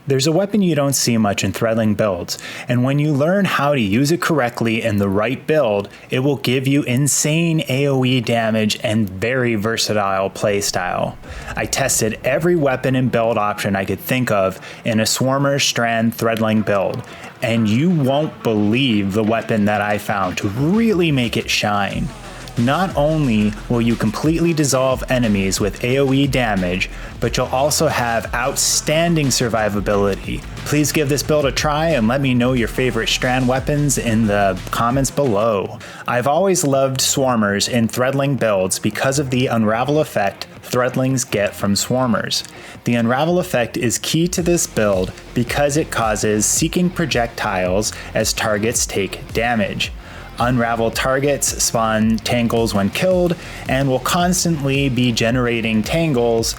There's a weapon you don't see much in threadling builds, and when you learn how to use it correctly in the right build, it will give you insane AOE damage and very versatile playstyle. I tested every weapon and build option I could think of in a Swarmer Strand threadling build, and you won't believe the weapon that I found to really make it shine. Not only will you completely dissolve enemies with AOE damage, but you'll also have outstanding survivability. Please give this build a try and let me know your favorite Strand weapons in the comments below. I've always loved Swarmers in threadling builds because of the unravel effect threadlings get from Swarmers. The unravel effect is key to this build because it causes seeking projectiles as targets take damage. Unravel targets spawn tangles when killed and will constantly be generating tangles,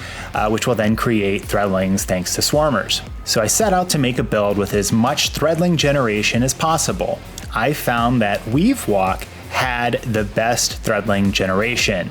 which will then create threadlings thanks to Swarmers. So I set out to make a build with as much threadling generation as possible. I found that Weavewalk had the best threadling generation.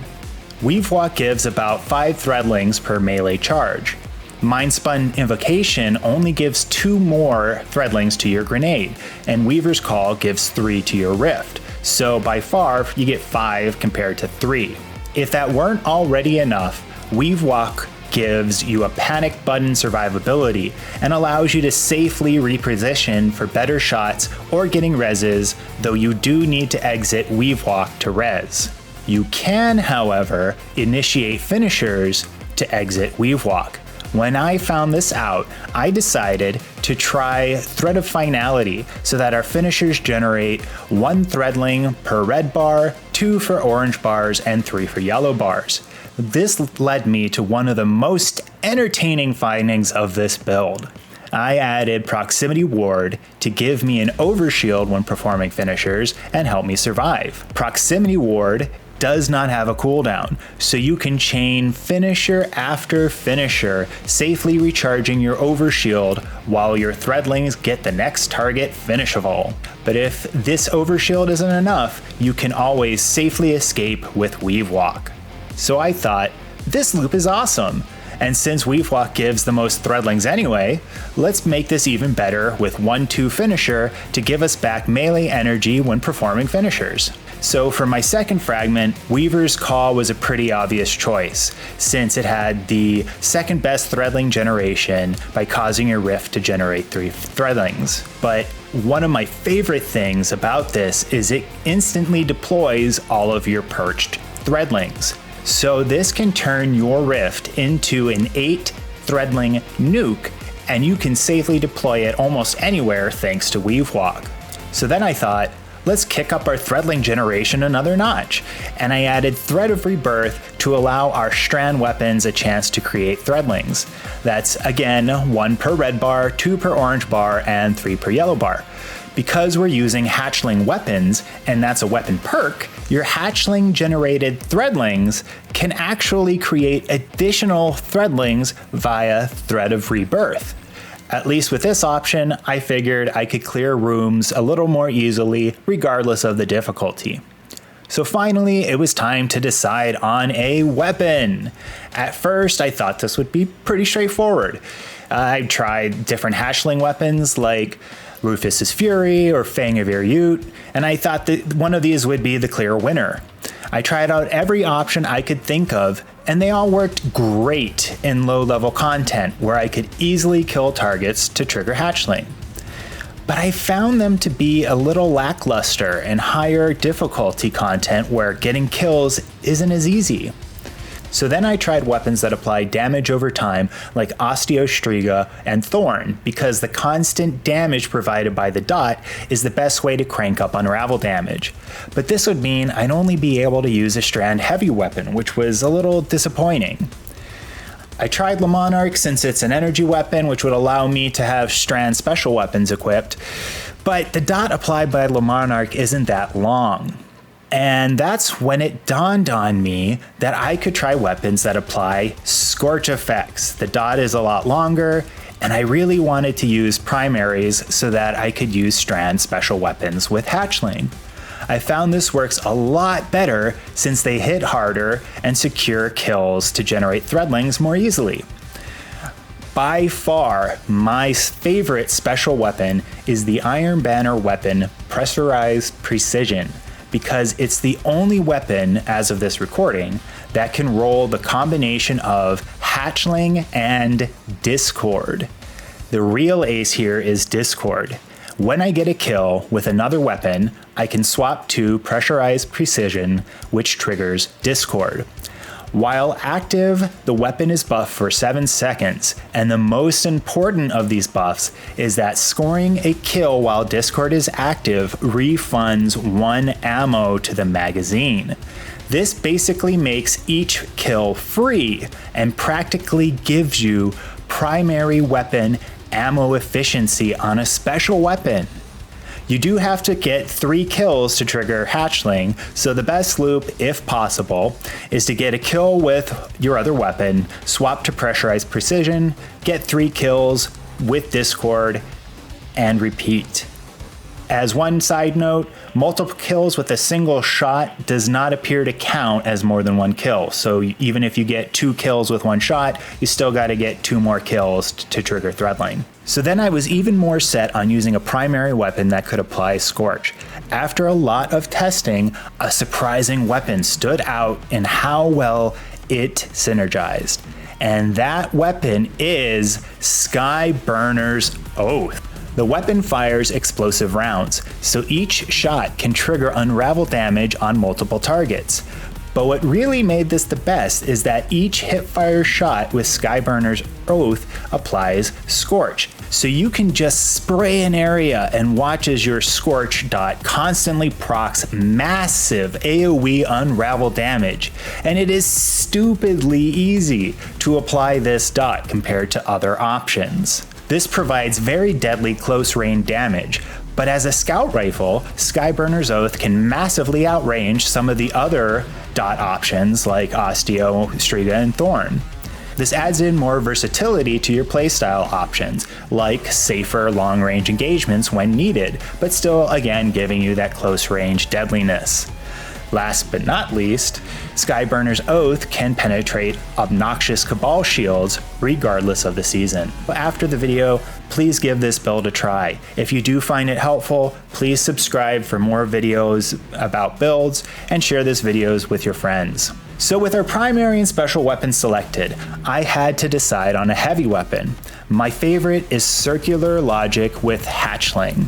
Weavewalk gives about 5 threadlings per melee charge. Mindspun Invocation only gives 2 more threadlings to your grenade, and Weaver's Call gives 3 to your rift. So by far, you get 5 compared to 3. If that weren't already enough, Weavewalk gives you a panic button survivability and allows you to safely reposition for better shots or getting reses, though you do need to exit Weavewalk to res. You can, however, initiate finishers to exit Weavewalk. When I found this out, I decided to try Thread of Finality so that our finishers generate 1 threadling per red bar, 2 for orange bars, and 3 for yellow bars. This led me to one of the most entertaining findings of this build. I added Proximity Ward to give me an overshield when performing finishers and help me survive. Proximity Ward does not have a cooldown, so you can chain finisher after finisher, safely recharging your overshield while your threadlings get the next target finishable. But if this overshield isn't enough, you can always safely escape with Weavewalk. So I thought, this loop is awesome. And since Weavewalk gives the most threadlings anyway, let's make this even better with 1-2 finisher to give us back melee energy when performing finishers. So for my second fragment, Weaver's Call was a pretty obvious choice, since it had the second best threadling generation by causing your rift to generate 3 threadlings. But one of my favorite things about this is it instantly deploys all of your perched threadlings. So this can turn your rift into an 8 threadling nuke, and you can safely deploy it almost anywhere thanks to Weavewalk. So then I thought, let's kick up our threadling generation another notch, and I added Thread of Rebirth to allow our Strand weapons a chance to create threadlings. That's again 1 per red bar, 2 per orange bar, and 3 per yellow bar. Because we're using hatchling weapons, and that's a weapon perk, your hatchling generated threadlings can actually create additional threadlings via Thread of Rebirth. At least with this option, I figured I could clear rooms a little more easily regardless of the difficulty. So finally, it was time to decide on a weapon. At first, I thought this would be pretty straightforward. I tried different hatchling weapons like Rufus's Fury or Fang of Ute, and I thought that one of these would be the clear winner. I tried out every option I could think of, and they all worked great in low-level content where I could easily kill targets to trigger hatchling. But I found them to be a little lackluster in higher difficulty content where getting kills isn't as easy. So then I tried weapons that apply damage over time like Osteo Striga and Thorn, because the constant damage provided by the dot is the best way to crank up unravel damage. But this would mean I'd only be able to use a Strand heavy weapon, which was a little disappointing. I tried Le Monarch since it's an energy weapon, which would allow me to have Strand special weapons equipped, but the dot applied by Le Monarch isn't that long. And that's when it dawned on me that I could try weapons that apply scorch effects. The dot is a lot longer, and I really wanted to use primaries so that I could use Strand special weapons with hatchling. I found this works a lot better since they hit harder and secure kills to generate threadlings more easily. By far, my favorite special weapon is the Iron Banner weapon Pressurized Precision, because it's the only weapon, as of this recording, that can roll the combination of Hatchling and Discord. The real ace here is Discord. When I get a kill with another weapon, I can swap to Pressurized Precision, which triggers Discord. While active, the weapon is buffed for 7 seconds, and the most important of these buffs is that scoring a kill while Discord is active refunds 1 ammo to the magazine. This basically makes each kill free and practically gives you primary weapon ammo efficiency on a special weapon. You do have to get 3 kills to trigger Hatchling, so the best loop, if possible, is to get a kill with your other weapon, swap to Pressurized Precision, get 3 kills with Discord, and repeat. As one side note, multiple kills with a single shot does not appear to count as more than 1 kill, so even if you get 2 kills with 1 shot, you still gotta get 2 more kills to trigger threadling. So then I was even more set on using a primary weapon that could apply Scorch. After a lot of testing, a surprising weapon stood out in how well it synergized. And that weapon is Skyburner's Oath. The weapon fires explosive rounds, so each shot can trigger unravel damage on multiple targets. But what really made this the best is that each hipfire shot with Skyburner's Oath applies Scorch. So you can just spray an area and watch as your Scorch dot constantly procs massive AOE unravel damage. And it is stupidly easy to apply this dot compared to other options. This provides very deadly close range damage, but as a scout rifle, Skyburner's Oath can massively outrange some of the other dot options like Osteo, Striga, and Thorn. This adds in more versatility to your playstyle options, like safer long-range engagements when needed, but still again giving you that close-range deadliness. Last but not least, Skyburner's Oath can penetrate obnoxious Cabal shields regardless of the season. After the video, please give this build a try. If you do find it helpful, please subscribe for more videos about builds and share these videos with your friends. So with our primary and special weapons selected, I had to decide on a heavy weapon. My favorite is Circular Logic with Hatchling.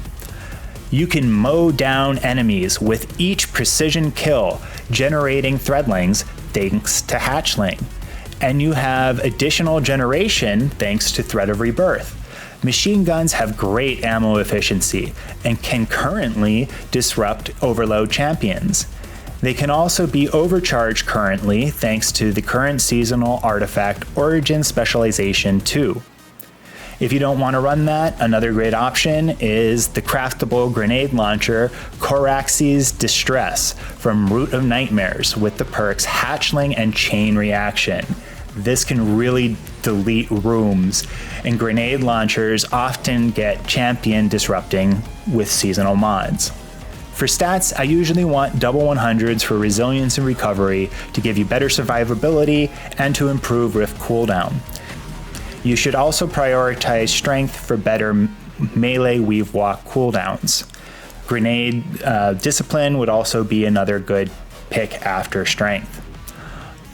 You can mow down enemies with each precision kill, generating threadlings thanks to Hatchling. And you have additional generation thanks to Thread of Rebirth. Machine guns have great ammo efficiency and can currently disrupt overload champions. They can also be overcharged currently thanks to the current seasonal artifact Origin Specialization 2. If you don't want to run that, another great option is the craftable grenade launcher Corax's Distress from Root of Nightmares with the perks Hatchling and Chain Reaction. This can really delete rooms, and grenade launchers often get champion disrupting with seasonal mods. For stats, I usually want double 100s for resilience and recovery to give you better survivability and to improve rift cooldown. You should also prioritize strength for better melee Weavewalk cooldowns. Grenade discipline would also be another good pick after strength.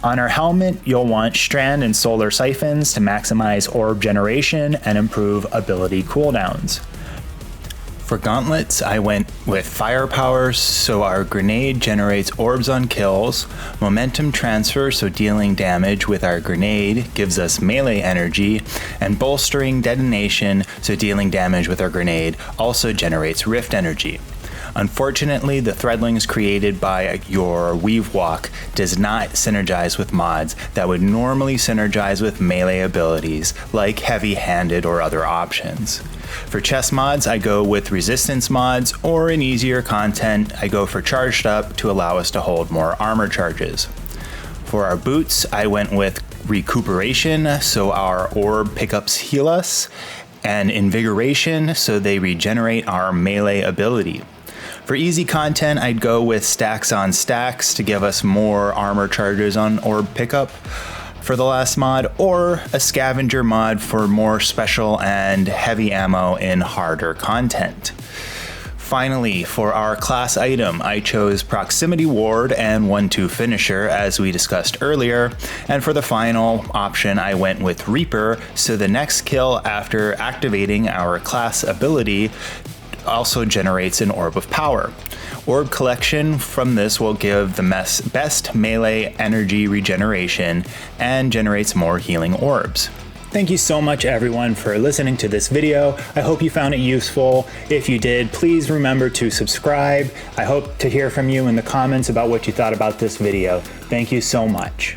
On our helmet, you'll want Strand and Solar Siphons to maximize orb generation and improve ability cooldowns. For gauntlets, I went with firepower, so our grenade generates orbs on kills, momentum transfer, so dealing damage with our grenade gives us melee energy, and bolstering detonation, so dealing damage with our grenade also generates rift energy. Unfortunately, the threadlings created by your Weavewalk does not synergize with mods that would normally synergize with melee abilities like heavy-handed or other options. For chest mods, I go with resistance mods, or in easier content, I go for charged up to allow us to hold more armor charges. For our boots, I went with recuperation, so our orb pickups heal us, and invigoration, so they regenerate our melee ability. For easy content, I'd go with stacks on stacks to give us more armor charges on orb pickup. for the last mod, or a scavenger mod for more special and heavy ammo in harder content. Finally, for our class item, I chose Proximity Ward and 1-2 Finisher as we discussed earlier, and for the final option I went with Reaper, so the next kill after activating our class ability also generates an Orb of Power. Orb collection from this will give the best melee energy regeneration and generates more healing orbs. Thank you so much everyone for listening to this video. I hope you found it useful. If you did, please remember to subscribe. I hope to hear from you in the comments about what you thought about this video. Thank you so much.